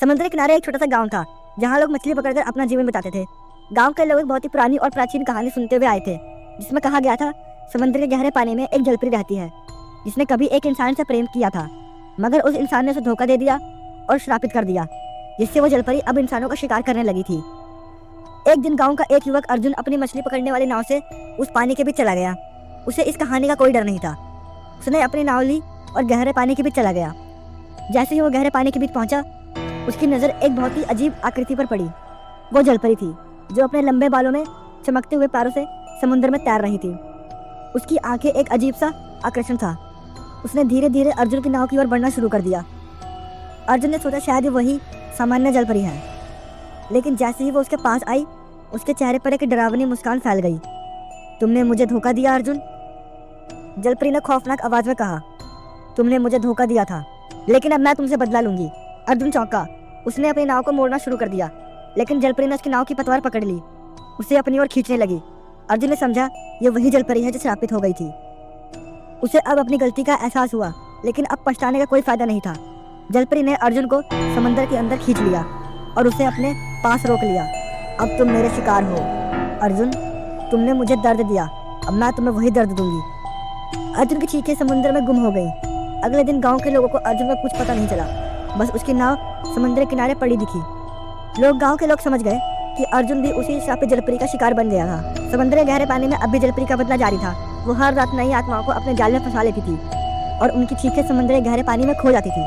समुद्र के किनारे एक छोटा सा गांव था जहां लोग मछली पकड़कर अपना जीवन बिताते थे। गांव के लोग एक बहुत ही पुरानी और प्राचीन कहानी सुनते हुए आए थे, जिसमें कहा गया था समुद्र के गहरे पानी में एक जलपरी रहती है जिसने कभी एक इंसान से प्रेम किया था, मगर उस इंसान ने उसे धोखा दे दिया और श्रापित कर दिया, जिससे वो जलपरी अब इंसानों का शिकार करने लगी थी। एक दिन गाँव का एक युवक अर्जुन अपनी मछली पकड़ने वाली नाव से उस पानी के बीच चला गया। उसे इस कहानी का कोई डर नहीं था। उसने अपनी नाव ली और गहरे पानी के बीच चला गया। जैसे ही वो गहरे पानी के बीच पहुंचा, उसकी नज़र एक बहुत ही अजीब आकृति पर पड़ी। वो जलपरी थी जो अपने लंबे बालों में चमकते हुए पैरों से समुद्र में तैर रही थी। उसकी आंखें एक अजीब सा आकर्षण था। उसने धीरे धीरे अर्जुन की नाव की ओर बढ़ना शुरू कर दिया। अर्जुन ने सोचा शायद वही सामान्य जलपरी है, लेकिन जैसे ही वो उसके पास आई, उसके चेहरे पर एक डरावनी मुस्कान फैल गई। तुमने मुझे धोखा दिया अर्जुन, जलपरी ने खौफनाक आवाज में कहा। तुमने मुझे धोखा दिया था, लेकिन अब मैं तुमसे बदला लूंगी। अर्जुन चौंका। उसने अपनी नाव को मोड़ना शुरू कर दिया, लेकिन जलपरी ने उसकी नाव की पतवार पकड़ ली, उसे अपनी ओर खींचने लगी। अर्जुन ने समझा ये वही जलपरी है जो श्रापित हो गई थी। उसे अब अपनी गलती का एहसास हुआ, लेकिन अब पछताने का कोई फायदा नहीं था। जलपरी ने अर्जुन को समंदर के अंदर खींच लिया और उसे अपने पास रोक लिया। अब तुम मेरे शिकार हो अर्जुन, तुमने मुझे दर्द दिया, अब मैं तुम्हें वही दर्द दूंगी। अर्जुन की चीखें समुद्र में गुम हो गई। अगले दिन गांव के लोगों को अर्जुन का कुछ पता नहीं चला, बस उसकी नाव समुद्र किनारे पड़ी दिखी। गांव के लोग समझ गए कि अर्जुन भी उसी श्रापित जलपरी का शिकार बन गया था। समुद्र के गहरे पानी में अब भी जलपरी का बदला जारी था। वो हर रात नई आत्माओं को अपने जाल में फंसा लेती थी और उनकी चीखें समुद्र के गहरे पानी में खो जाती थी।